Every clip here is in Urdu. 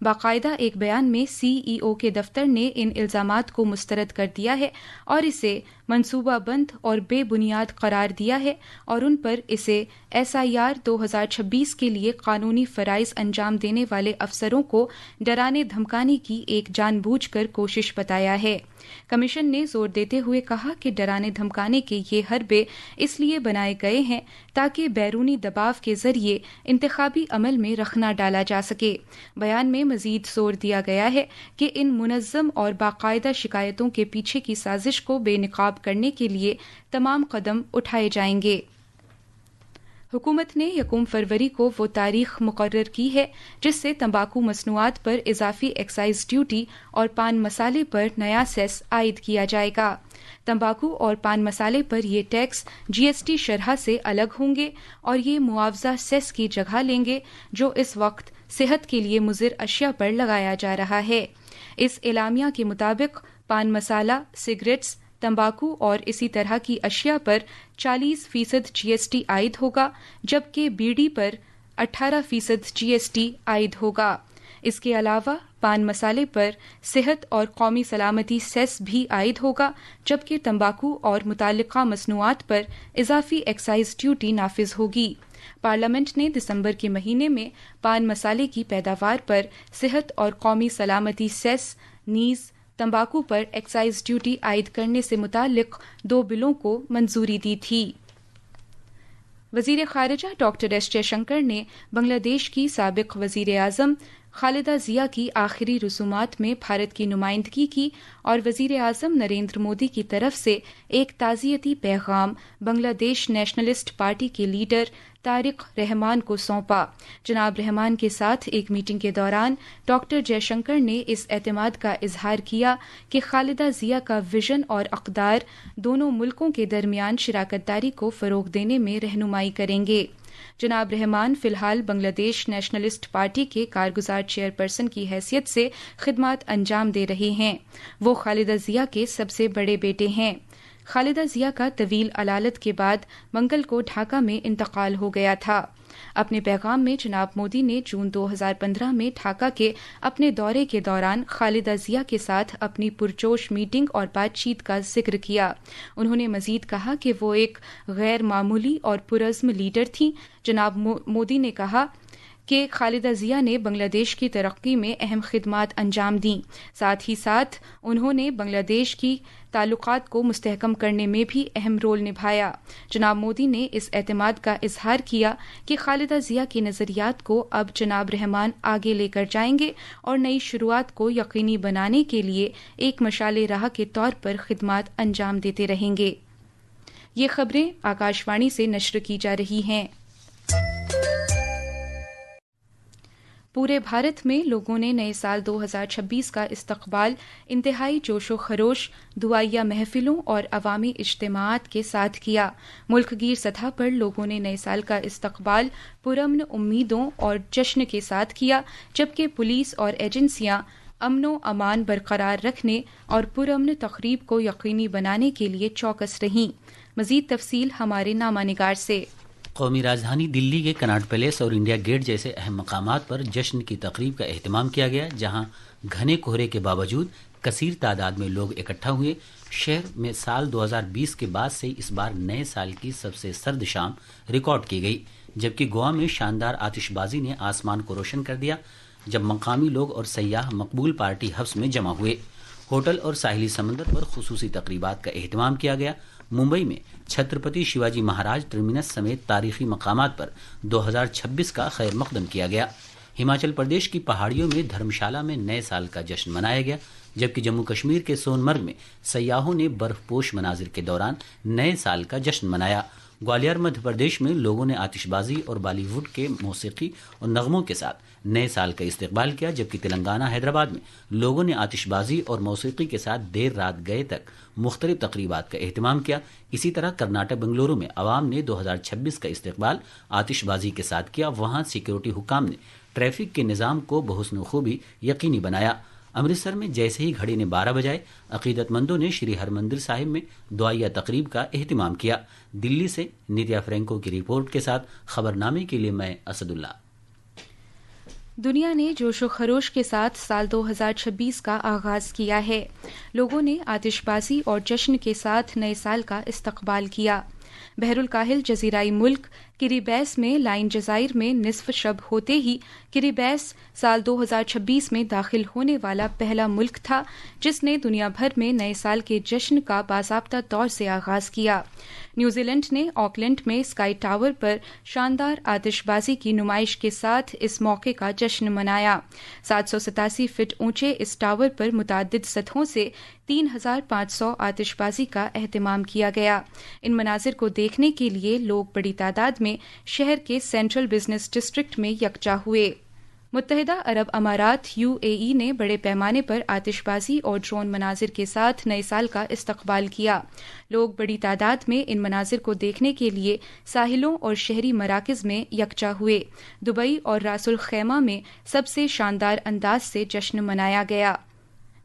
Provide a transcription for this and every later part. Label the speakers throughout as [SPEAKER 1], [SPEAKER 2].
[SPEAKER 1] باقاعدہ ایک بیان میں CEO کے دفتر نے ان الزامات کو مسترد کر دیا ہے اور اسے منصوبہ بند اور بے بنیاد قرار دیا ہے اور ان پر اسے SIR 2026 کے لیے قانونی فرائض انجام دینے والے افسروں کو ڈرانے دھمکانے کی ایک جان بوجھ کر کوشش بتایا ہے۔ کمیشن نے زور دیتے ہوئے کہا کہ ڈرانے دھمکانے کے یہ حربے اس لیے بنائے گئے ہیں تاکہ بیرونی دباؤ کے ذریعے انتخابی عمل میں رخنا ڈالا جا سکے۔ بیان میں مزید زور دیا گیا ہے کہ ان منظم اور باقاعدہ شکایتوں کے پیچھے کی سازش کو بے نقاب کرنے کے لیے تمام قدم اٹھائے جائیں گے۔ حکومت نے 1 فروری کو وہ تاریخ مقرر کی ہے جس سے تمباکو مصنوعات پر اضافی ایکسائز ڈیوٹی اور پان مسالے پر نیا سیس عائد کیا جائے گا۔ تمباکو اور پان مسالے پر یہ ٹیکس GST شرح سے الگ ہوں گے اور یہ معاوضہ سیس کی جگہ لیں گے جو اس وقت صحت کے لیے مضر اشیاء پر لگایا جا رہا ہے۔ اس اعلامیہ کے مطابق پان مسالہ، سگریٹس، تمباکو اور اسی طرح کی اشیاء پر 40% GST عائد ہوگا جبکہ بیڑی پر 18% GST عائد ہوگا۔ اس کے علاوہ پان مسالے پر صحت اور قومی سلامتی سیس بھی عائد ہوگا جبکہ تمباکو اور متعلقہ مصنوعات پر اضافی ایکسائز ڈیوٹی نافذ ہوگی۔ پارلیمنٹ نے دسمبر کے مہینے میں پان مسالے کی پیداوار پر صحت اور قومی سلامتی سیس نیز تمباکو پر ایکسائز ڈیوٹی عائد کرنے سے متعلق 2 بلوں کو منظوری دی تھی۔ وزیر خارجہ ڈاکٹر ایس جے شنکر نے بنگلہ دیش کی سابق وزیر اعظم خالدہ ضیاء کی آخری رسومات میں بھارت کی نمائندگی کی اور وزیر اعظم نریندر مودی کی طرف سے ایک تعزیتی پیغام بنگلہ دیش نیشنلسٹ پارٹی کے لیڈر طارق رحمان کو سونپا۔ جناب رحمان کے ساتھ ایک میٹنگ کے دوران ڈاکٹر جے شنکر نے اس اعتماد کا اظہار کیا کہ خالدہ ضیاء کا وژن اور اقدار دونوں ملکوں کے درمیان شراکت داری کو فروغ دینے میں رہنمائی کریں گے۔ جناب رحمان فی الحال بنگلہ دیش نیشنلسٹ پارٹی کے کارگزار چیئرپرسن کی حیثیت سے خدمات انجام دے رہے ہیں۔ وہ خالدہ ضیاء کے سب سے بڑے بیٹے ہیں۔ خالدہ ضیاء کا طویل علالت کے بعد منگل کو ڈھاکہ میں انتقال ہو گیا تھا۔ اپنے پیغام میں جناب مودی نے جون 2015 میں ڈھاکہ کے اپنے دورے کے دوران خالدہ ضیاء کے ساتھ اپنی پرجوش میٹنگ اور بات چیت کا ذکر کیا۔ انہوں نے مزید کہا کہ وہ ایک غیر معمولی اور پرعزم لیڈر تھیں۔ جناب مودی نے کہا کہ خالدہ ضیاء نے بنگلہ دیش کی ترقی میں اہم خدمات انجام دیں، ساتھ ہی ساتھ انہوں نے بنگلہ دیش کی تعلقات کو مستحکم کرنے میں بھی اہم رول نبھایا۔ جناب مودی نے اس اعتماد کا اظہار کیا کہ خالدہ ضیاء کے نظریات کو اب جناب رحمان آگے لے کر جائیں گے اور نئی شروعات کو یقینی بنانے کے لیے ایک مشعل راہ کے طور پر خدمات انجام دیتے رہیں گے۔ یہ خبریں آکاشوانی سے نشر کی جا رہی ہیں۔ پورے بھارت میں لوگوں نے نئے سال 2026 کا استقبال انتہائی جوش و خروش، دعائیہ محفلوں اور عوامی اجتماعات کے ساتھ کیا۔ ملک گیر سطح پر لوگوں نے نئے سال کا استقبال پرامن امیدوں اور جشن کے ساتھ کیا، جبکہ پولیس اور ایجنسیاں امن و امان برقرار رکھنے اور پرامن تقریب کو یقینی بنانے کے لیے چوکس رہیں۔ مزید تفصیل ہمارے نامہ نگار سے۔
[SPEAKER 2] قومی راجدھانی دلی کے کناٹ پیلیس اور انڈیا گیٹ جیسے اہم مقامات پر جشن کی تقریب کا اہتمام کیا گیا، جہاں گھنے کہرے کے باوجود کثیر تعداد میں لوگ اکٹھا ہوئے۔ شہر میں سال 2020 کے بعد سے اس بار نئے سال کی سب سے سرد شام ریکارڈ کی گئی، جبکہ گوا میں شاندار آتش بازی نے آسمان کو روشن کر دیا جب مقامی لوگ اور سیاح مقبول پارٹی ہاؤس میں جمع ہوئے۔ ہوٹل اور ساحلی سمندر پر خصوصی تقریبات کا اہتمام کیا گیا۔ ممبئی میں چھترپتی شیواجی مہاراج ٹرمینس سمیت تاریخی مقامات پر 2026 کا خیر مقدم کیا گیا۔ ہماچل پردیش کی پہاڑیوں میں دھرمشالہ میں نئے سال کا جشن منایا گیا، جبکہ جموں کشمیر کے سون مرگ میں سیاحوں نے برف پوش مناظر کے دوران نئے سال کا جشن منایا۔ گوالیار مدھیہ پردیش میں لوگوں نے آتش بازی اور بالی ووڈ کے موسیقی اور نغموں کے ساتھ نئے سال کا استقبال کیا، جبکہ تلنگانہ حیدرآباد میں لوگوں نے آتش بازی اور موسیقی کے ساتھ دیر رات گئے تک مختلف تقریبات کا اہتمام کیا۔ اسی طرح کرناٹک بنگلورو میں عوام نے 2026 کا استقبال آتش بازی کے ساتھ کیا۔ وہاں سیکیورٹی حکام نے ٹریفک کے نظام کو بحسن خوبی یقینی بنایا۔ امرتسر میں جیسے ہی گھڑی نے 12 بجائے، عقیدت مندوں نے شری ہرمندر صاحب میں دعائیہ تقریب کا اہتمام کیا۔ دلی سے نتیا فرینکو کی رپورٹ کے ساتھ خبر نامے کے لیے میں اسد اللہ۔
[SPEAKER 1] دنیا نے جوش و خروش کے ساتھ سال 2026 کا آغاز کیا ہے. لوگوں نے آتش بازی اور جشن کے ساتھ نئے سال کا استقبال کیا. بحر الکاہل جزیرائی ملک کریبیس میں لائن جزائر میں نصف شب ہوتے ہی کریبیس سال 2026 میں داخل ہونے والا پہلا ملک تھا جس نے دنیا بھر میں نئے سال کے جشن کا باضابطہ طور سے آغاز کیا. نیوزی لینڈ نے آکلینڈ میں اسکائی ٹاور پر شاندار آتش بازی کی نمائش کے ساتھ اس موقع کا جشن منایا. 787 فٹ اونچے اس ٹاور پر متعدد سطحوں سے 3500 آتش بازی کا اہتمام کیا گیا. ان مناظر کو دیکھنے کے لیے لوگ بڑی تعداد میں شہر کے سینٹرل بزنس ڈسٹرکٹ میں یکجا ہوئے. متحدہ عرب امارات UAE نے بڑے پیمانے پر آتش بازی اور ڈرون مناظر کے ساتھ نئے سال کا استقبال کیا. لوگ بڑی تعداد میں ان مناظر کو دیکھنے کے لیے ساحلوں اور شہری مراکز میں یکجا ہوئے. دبئی اور راس الخیمہ میں سب سے شاندار انداز سے جشن منایا گیا.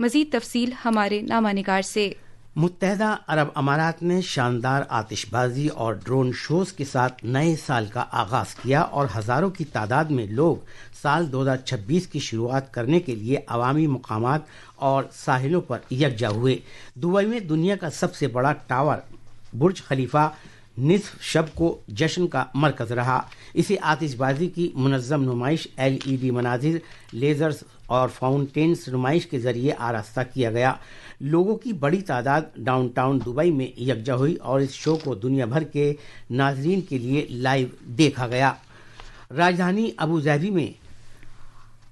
[SPEAKER 1] مزید تفصیل ہمارے نامہ نگار سے.
[SPEAKER 3] متحدہ عرب امارات نے شاندار آتش بازی اور ڈرون شوز کے ساتھ نئے سال کا آغاز کیا اور ہزاروں کی تعداد میں لوگ سال 2026 کی شروعات کرنے کے لیے عوامی مقامات اور ساحلوں پر یکجا ہوئے. دبئی میں دنیا کا سب سے بڑا ٹاور برج خلیفہ نصف شب کو جشن کا مرکز رہا. اسے آتش بازی کی منظم نمائش، LED مناظر، لیزرز اور فاؤنٹینز نمائش کے ذریعے آراستہ کیا گیا. لوگوں کی بڑی تعداد ڈاؤن ٹاؤن دبئی میں یکجا ہوئی اور اس شو کو دنیا بھر کے ناظرین کے لیے لائیو دیکھا گیا. راجدھانی ابوظہبی میں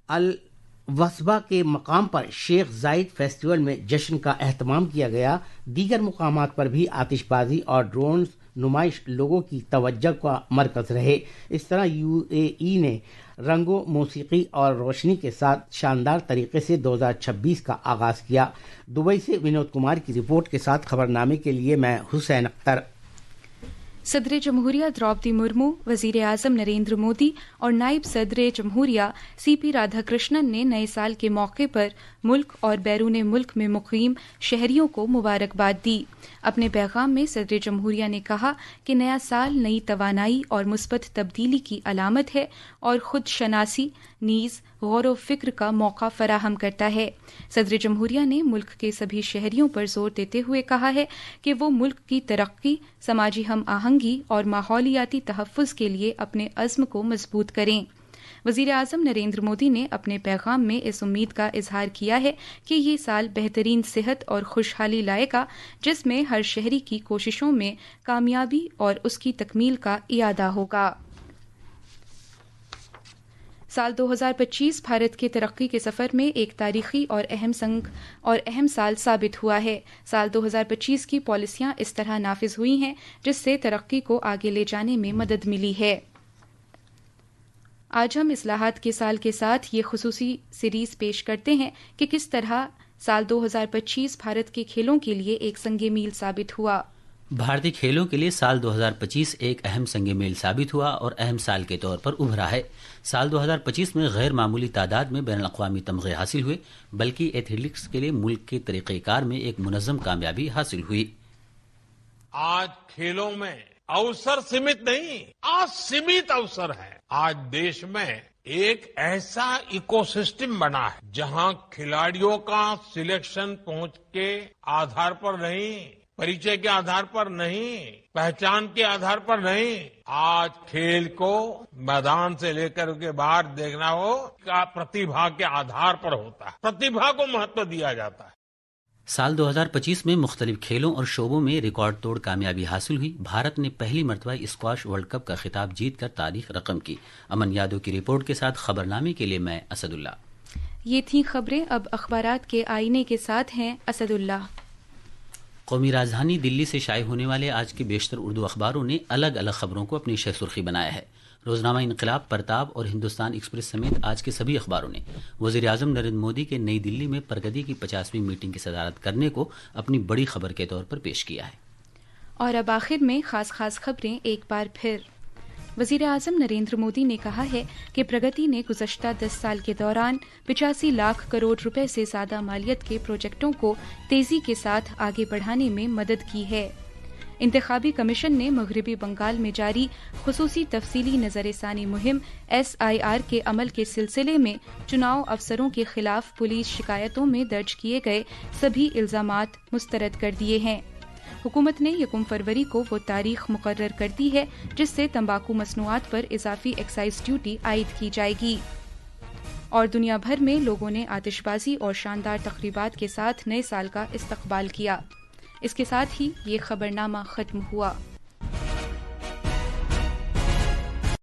[SPEAKER 3] الوصبہ کے مقام پر شیخ زاید فیسٹیول میں جشن کا اہتمام کیا گیا. دیگر مقامات پر بھی آتش بازی اور ڈرونز نمائش لوگوں کی توجہ کا مرکز رہے. اس طرح UAE نے رنگوں، موسیقی اور روشنی کے ساتھ شاندار طریقے سے 2026 کا آغاز کیا. دبئی سے ونود کمار کی رپورٹ کے ساتھ خبر نامے کے لیے میں حسین اختر.
[SPEAKER 1] صدر جمہوریہ دروپدی مرمو، وزیر اعظم نریندر مودی اور نائب صدر جمہوریہ CP رادھا کرشنن نے نئے سال کے موقع پر ملک اور بیرون ملک میں مقیم شہریوں کو مبارکباد دی. اپنے پیغام میں صدر جمہوریہ نے کہا کہ نیا سال نئی توانائی اور مثبت تبدیلی کی علامت ہے اور خود شناسی نیز غور و فکر کا موقع فراہم کرتا ہے. صدر جمہوریہ نے ملک کے سبھی شہریوں پر زور دیتے ہوئے کہا ہے کہ وہ ملک کی ترقی، سماجی ہم آہنگی اور ماحولیاتی تحفظ کے لیے اپنے عزم کو مضبوط کریں. وزیر اعظم نریندر مودی نے اپنے پیغام میں اس امید کا اظہار کیا ہے کہ یہ سال بہترین صحت اور خوشحالی لائے گا، جس میں ہر شہری کی کوششوں میں کامیابی اور اس کی تکمیل کا اعادہ ہوگا. سال 2025 بھارت کے ترقی کے سفر میں ایک تاریخی اور اہم سال ثابت ہوا ہے. سال 2025 کی پالیسیاں اس طرح نافذ ہوئی ہیں جس سے ترقی کو آگے لے جانے میں مدد ملی ہے. آج ہم اصلاحات کے سال کے ساتھ یہ خصوصی سیریز پیش کرتے ہیں کہ کس طرح سال 2025 بھارت کے کھیلوں کے لیے ایک سنگ میل ثابت ہوا.
[SPEAKER 2] بھارتی کھیلوں کے لیے سال 2025 ایک اہم سنگ میل ثابت ہوا اور اہم سال کے طور پر ابھرا ہے. سال 2025 میں غیر معمولی تعداد میں بین الاقوامی تمغے حاصل ہوئے، بلکہ ایتھلیٹکس کے لیے ملک کے طریقہ کار میں ایک منظم کامیابی حاصل ہوئی.
[SPEAKER 4] آج کھیلوں میں اوسر سیمت نہیں، آج سیمت اوسر ہے. آج دیش میں ایک ایسا ایکو سسٹم بنا ہے جہاں کھلاڑیوں کا سلیکشن پہنچ کے آدھار پر نہیں، پریچے کے آدھار پر نہیں، پہچان کے آدھار پر نہیں. آج کھیل کو میدان سے لے کر کے باہر دیکھنا ہو کا پرتیبھا کے آدھار پر ہوتا ہے، پرتیبھا کو مہتو دیا جاتا ہے.
[SPEAKER 2] سال 2025 میں مختلف کھیلوں اور شعبوں میں ریکارڈ توڑ کامیابی حاصل ہوئی. بھارت نے پہلی مرتبہ اسکواش ورلڈ کپ کا خطاب جیت کر تاریخ رقم کی. امن یادو کی رپورٹ کے ساتھ خبرنامے کے لیے میں اسد اللہ.
[SPEAKER 1] یہ تھیں خبریں. اب اخبارات کے آئینے کے ساتھ ہیں اسد اللہ.
[SPEAKER 2] قومی راجدھانی دلی سے شائع ہونے والے آج کے بیشتر اردو اخباروں نے الگ الگ خبروں کو اپنی شہ سرخی بنایا ہے. روزنامہ انقلاب، پرتاب اور ہندوستان ایکسپریس سمیت آج کے سبھی اخباروں نے وزیر اعظم نریندر مودی کے نئی دلی میں پرگتی کی 50ویں میٹنگ کی صدارت کرنے کو اپنی بڑی خبر کے طور پر پیش کیا ہے.
[SPEAKER 1] اور اب آخر میں خاص خبریں ایک بار پھر. وزیر اعظم نریندر مودی نے کہا ہے کہ پرگتی نے گزشتہ 10 سال کے دوران 85 لاکھ کروڑ روپے سے زیادہ مالیت کے پروجیکٹوں کو تیزی کے ساتھ آگے بڑھانے میں مدد کی ہے. انتخابی کمیشن نے مغربی بنگال میں جاری خصوصی تفصیلی نظر ثانی مہم SIR کے عمل کے سلسلے میں چناؤ افسروں کے خلاف پولیس شکایتوں میں درج کیے گئے سبھی الزامات مسترد کر دیے ہیں۔ حکومت نے 1 فروری کو وہ تاریخ مقرر کر دی ہے جس سے تمباکو مصنوعات پر اضافی ایکسائز ڈیوٹی عائد کی جائے گی۔ اور دنیا بھر میں لوگوں نے آتش بازی اور شاندار تقریبات کے ساتھ نئے سال کا استقبال کیا۔ اس کے ساتھ ہی یہ خبرنامہ ختم ہوا۔